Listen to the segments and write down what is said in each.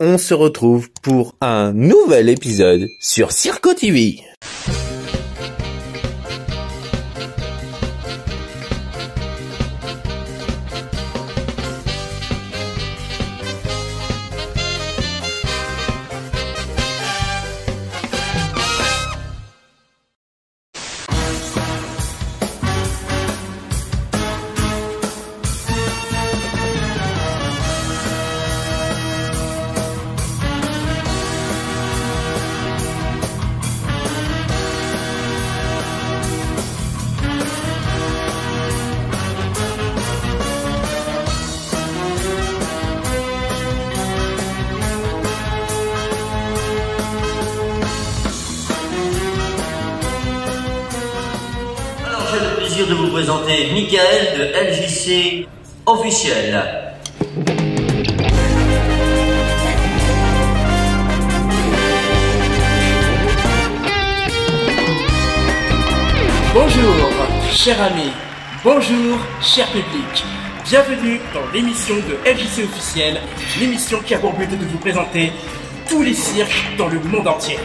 on se retrouve pour un nouvel épisode sur Circo TV. J'ai le plaisir de vous présenter Michael de LJC Officiel. Bonjour, chers amis, bonjour, cher public. Bienvenue dans l'émission de LJC Officiel, l'émission qui a pour but de vous présenter tous les cirques dans le monde entier.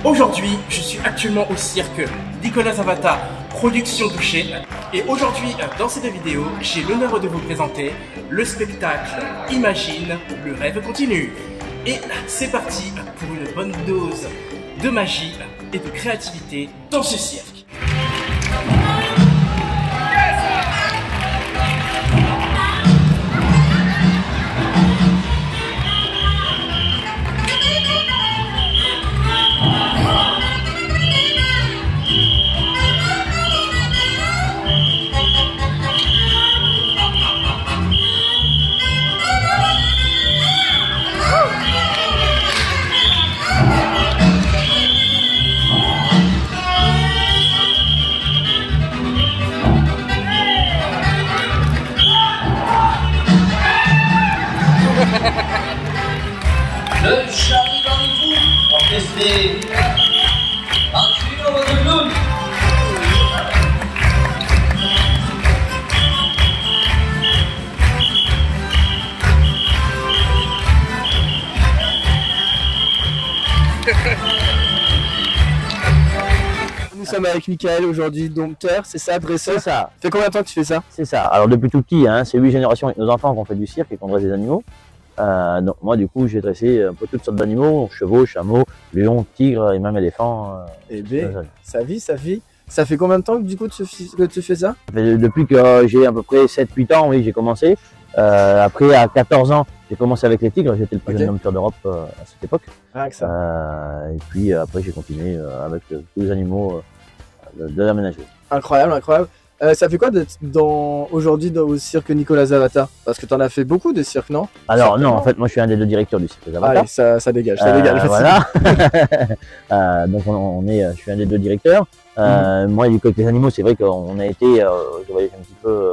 Aujourd'hui, je suis actuellement au cirque Nicolas Zavata, production Douché. Et aujourd'hui, dans cette vidéo, j'ai l'honneur de vous présenter le spectacle Imagine, le rêve continue. Et c'est parti pour une bonne dose de magie et de créativité dans ce cirque. Le Charlie dans le fou, orchestré par Trio de Clown. Nous sommes avec Michael aujourd'hui, dompteur, c'est ça, dresseur. C'est ça. Ça fait combien de temps que tu fais ça? C'est ça. Alors depuis tout petit, hein, c'est 8 générations avec nos enfants qu'on fait du cirque et qu'on dresse des animaux. Donc moi du coup j'ai dressé un peu toutes sortes d'animaux, chevaux, chameaux, lions, tigres et même éléphants. Eh bien, ça vit. Ça fait combien de temps que du coup que tu fais ça? Depuis que j'ai à peu près 7-8 ans, oui, j'ai commencé. Après à 14 ans, j'ai commencé avec les tigres, j'étais le plus jeune dompteur d'Europe à cette époque. Ah, que ça. Et puis après j'ai continué avec tous les animaux de la ménagerie. Incroyable, incroyable. Ça fait quoi d'être aujourd'hui au cirque Nicolas Zavata? Parce que tu en as fait beaucoup de cirques, non? Alors non, en fait moi je suis un des deux directeurs du cirque Zavata. Allez, ça dégage, ça dégage. Voilà. Donc je suis un des deux directeurs. Moi du coup avec les animaux, c'est vrai qu'on a été, je voyage un petit peu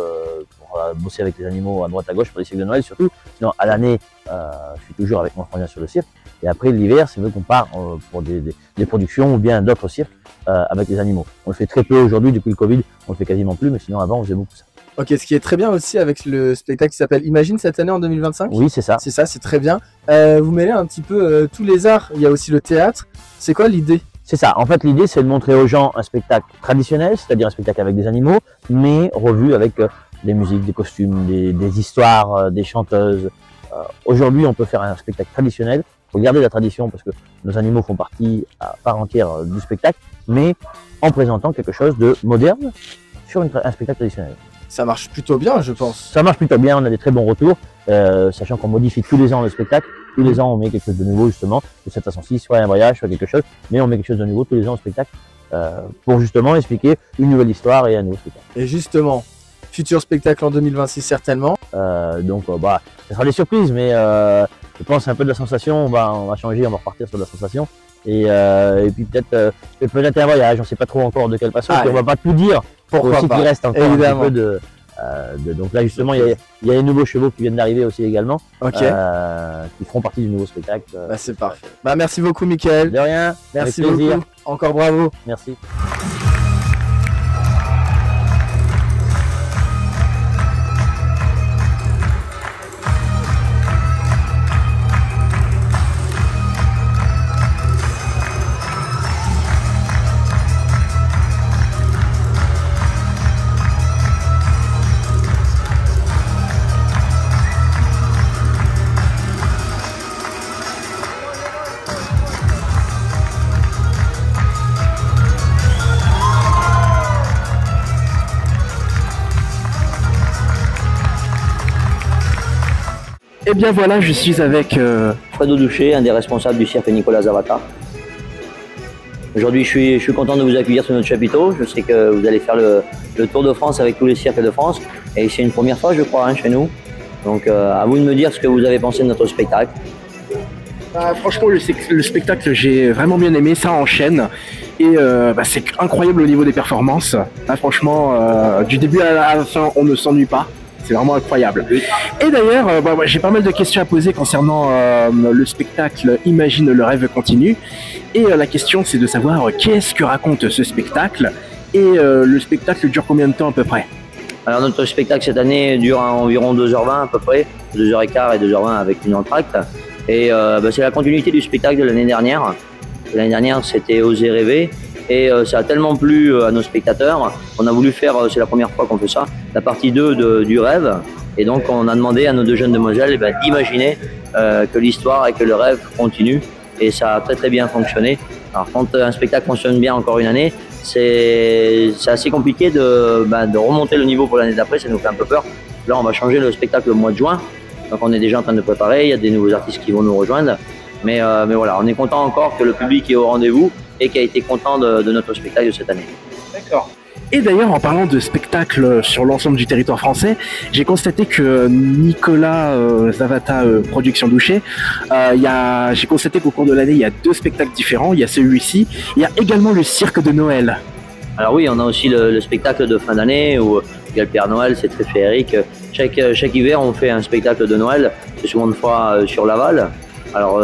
pour bosser avec les animaux à droite à gauche pour les cirques de Noël surtout. Sinon à l'année, je suis toujours avec mon frangin sur le cirque. Et après l'hiver, c'est vrai qu'on part pour des productions ou bien d'autres cirques avec les animaux. On le fait très peu aujourd'hui depuis le Covid, on le fait quasiment plus, mais sinon avant on faisait beaucoup ça. Ok, ce qui est très bien aussi avec le spectacle qui s'appelle Imagine cette année en 2025. Oui, c'est ça. C'est ça, c'est très bien. Vous mêlez un petit peu tous les arts, il y a aussi le théâtre. C'est quoi l'idée? C'est ça. En fait, l'idée, c'est de montrer aux gens un spectacle traditionnel, c'est-à-dire un spectacle avec des animaux, mais revu avec des musiques, des costumes, des histoires, des chanteuses. Aujourd'hui, on peut faire un spectacle traditionnel. Il faut garder la tradition parce que nos animaux font partie à part entière du spectacle, mais en présentant quelque chose de moderne sur un spectacle traditionnel. Ça marche plutôt bien, je pense. Ça marche plutôt bien, on a des très bons retours, sachant qu'on modifie tous les ans le spectacle. Tous les ans, on met quelque chose de nouveau, justement, de cette façon-ci, soit un voyage, soit quelque chose, mais on met quelque chose de nouveau tous les ans au spectacle pour justement expliquer une nouvelle histoire et un nouveau spectacle. Et justement, futur spectacle en 2026 certainement. Donc, ça sera des surprises, mais je pense un peu de la sensation, on va changer, on va repartir sur de la sensation. Et puis peut-être un voyage, on ne sait pas trop encore de quelle façon, on ne va pas tout dire, pourquoi aussi pas, qu'il reste encore évidemment. un peu de... donc là justement il y a les nouveaux chevaux qui viennent d'arriver aussi également, qui feront partie du nouveau spectacle. C'est parfait. Merci beaucoup Michael. De rien, merci avec plaisir. beaucoup. Encore bravo. Merci. bien voilà, je suis avec... Fredo Doucher, un des responsables du cirque Nicolas Zavata. Aujourd'hui, je suis content de vous accueillir sur notre chapiteau. Je sais que vous allez faire le tour de France avec tous les cirques de France. Et c'est une première fois, je crois, hein, chez nous. Donc, à vous de me dire ce que vous avez pensé de notre spectacle. Franchement, le spectacle, j'ai vraiment bien aimé, ça enchaîne. Et c'est incroyable au niveau des performances. Là, franchement, du début à la fin, on ne s'ennuie pas. C'est vraiment incroyable. Et d'ailleurs, j'ai pas mal de questions à poser concernant le spectacle Imagine le rêve continue. Et la question, c'est de savoir qu'est-ce que raconte ce spectacle et le spectacle dure combien de temps à peu près? Alors notre spectacle cette année dure environ 2h20 à peu près, 2h15 et 2h20 avec une entracte. Et c'est la continuité du spectacle de l'année dernière. L'année dernière, c'était Oser rêver. Et ça a tellement plu à nos spectateurs, on a voulu faire, c'est la première fois qu'on fait ça, la partie 2 du rêve. Et donc on a demandé à nos 2 jeunes demoiselles d'imaginer que l'histoire et que le rêve continuent. Et ça a très très bien fonctionné. Alors quand un spectacle fonctionne bien encore une année, c'est assez compliqué de remonter le niveau pour l'année d'après, ça nous fait un peu peur. Là on va changer le spectacle au mois de juin, donc on est déjà en train de préparer, il y a des nouveaux artistes qui vont nous rejoindre. Mais voilà, on est content encore que le public est au rendez-vous et qui a été content de notre spectacle de cette année. D'accord. Et d'ailleurs, en parlant de spectacles sur l'ensemble du territoire français, j'ai constaté que Nicolas Zavata Production Doucher, j'ai constaté qu'au cours de l'année, il y a 2 spectacles différents. Il y a celui-ci, il y a également le cirque de Noël. Alors oui, on a aussi le spectacle de fin d'année où il y a le Père Noël, c'est très féerique. Chaque hiver, on fait un spectacle de Noël, c'est souvent une fois sur Laval. Alors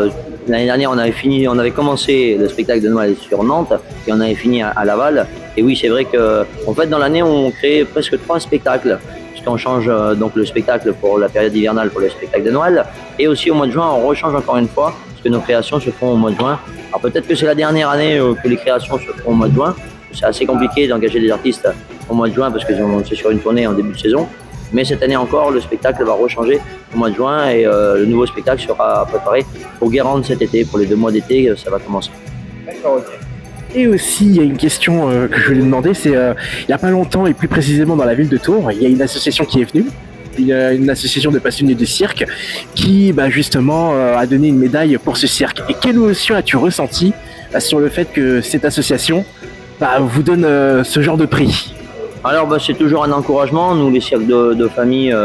l'année dernière, on avait commencé le spectacle de Noël sur Nantes et on avait fini à Laval. Et oui, c'est vrai qu'en fait, dans l'année, on crée presque 3 spectacles. Puisqu'on change donc le spectacle pour la période hivernale pour le spectacle de Noël. Et aussi au mois de juin, on rechange encore une fois, parce que nos créations se font au mois de juin. Alors peut-être que c'est la dernière année que les créations se font au mois de juin. C'est assez compliqué d'engager des artistes au mois de juin parce que c'est sur une tournée en début de saison. Mais cette année encore, le spectacle va rechanger au mois de juin et le nouveau spectacle sera préparé pour Guérande cet été. Pour les 2 mois d'été, ça va commencer. D'accord, ok. Et aussi, il y a une question que je voulais demander, c'est il n'y a pas longtemps et plus précisément dans la ville de Tours, il y a une association qui est venue, une association de passionnés de cirque qui justement a donné une médaille pour ce cirque. Et quelle émotion as-tu ressenti sur le fait que cette association vous donne ce genre de prix? Alors c'est toujours un encouragement, nous les cirques de famille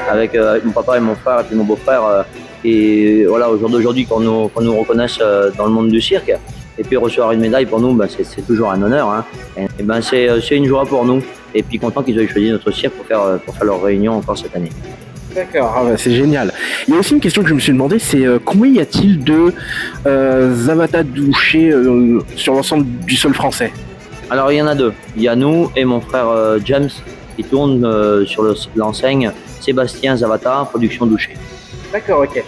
avec mon papa et mon frère et puis mon beau-frère et voilà au jour d'aujourd'hui qu'on nous reconnaisse dans le monde du cirque et puis recevoir une médaille pour nous c'est toujours un honneur hein. Et c'est une joie pour nous et puis content qu'ils aient choisi notre cirque pour faire leur réunion encore cette année. D'accord, c'est génial. Il y a aussi une question que je me suis demandé, c'est combien y a-t-il de Zavata Doucher sur l'ensemble du sol français? Alors il y en a 2, il y a nous et mon frère James qui tourne sur l'enseigne Sébastien Zavata Production Doucher. D'accord, ok.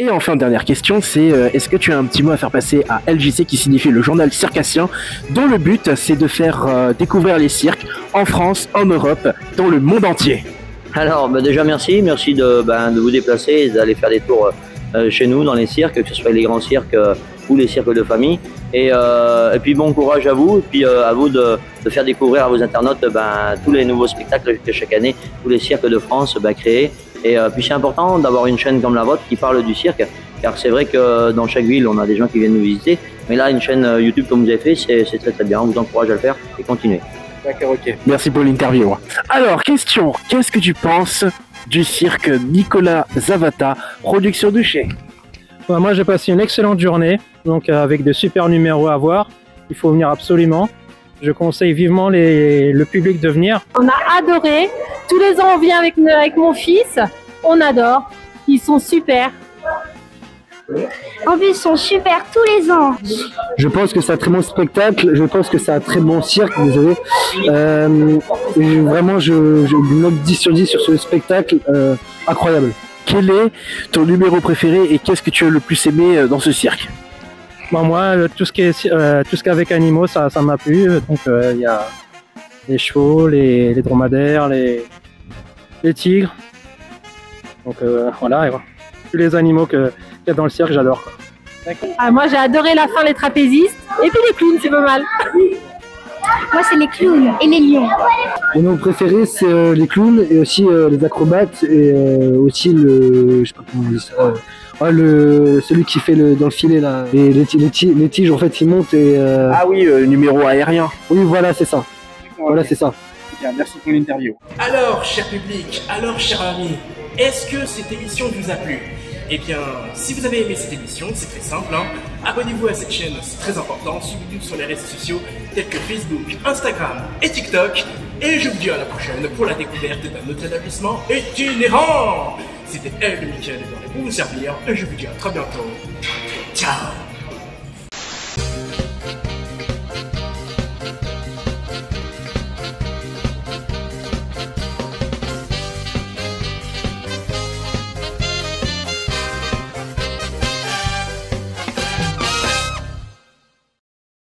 Et enfin, dernière question, c'est est-ce que tu as un petit mot à faire passer à LJC qui signifie le journal circassien, dont le but c'est de faire découvrir les cirques en France, en Europe, dans le monde entier. Alors déjà merci de vous déplacer et d'aller faire des tours chez nous dans les cirques, que ce soit les grands cirques ou les cirques de famille. Et puis bon courage à vous et puis à vous de faire découvrir à vos internautes tous les nouveaux spectacles que chaque année tous les cirques de France créent. Et puis c'est important d'avoir une chaîne comme la vôtre qui parle du cirque, car c'est vrai que dans chaque ville on a des gens qui viennent nous visiter, mais là une chaîne YouTube comme vous avez fait, c'est très très bien, on vous encourage à le faire et continuez. D'accord, ok. Merci pour l'interview. Alors, question, qu'est-ce que tu penses du cirque Nicolas Zavata Production Doucher? Moi, j'ai passé une excellente journée, donc avec de super numéros à voir. Il faut venir absolument. Je conseille vivement le public de venir. On a adoré. Tous les ans, on vient avec mon fils. On adore. Ils sont super. En plus, ils sont super tous les ans. Je pense que c'est un très bon spectacle. Je pense que c'est un très bon cirque, désolé. Vraiment, je note 10 sur 10 sur ce spectacle. Incroyable. Quel est ton numéro préféré et qu'est-ce que tu as le plus aimé dans ce cirque? Moi, tout ce qui est avec animaux, ça m'a plu. Donc, il y a les chevaux, les dromadaires, les tigres. Donc, voilà. Tous les animaux qu'il y a dans le cirque, j'adore. Ah, moi, j'ai adoré la fin, les trapézistes. Et puis les clowns, c'est pas mal. Moi, c'est les clowns et les lions. Mon nom préféré, c'est les clowns et aussi les acrobates et aussi je sais pas comment on dit ça. Celui qui fait dans le filet là. Et les tiges en fait ils montent et. Ah oui, numéro aérien. Oui, voilà, c'est ça. Voilà, c'est ça. Bien, merci pour l'interview. Alors, cher public, alors, chers amis, est-ce que cette émission vous a plu? Eh bien, si vous avez aimé cette émission, c'est très simple, hein. Abonnez-vous à cette chaîne, c'est très important. Suivez-nous sur les réseaux sociaux tels que Facebook, Instagram et TikTok. Et je vous dis à la prochaine pour la découverte d'un autre établissement itinérant. C'était Elle de Mickaël pour vous servir et je vous dis à très bientôt. Ciao.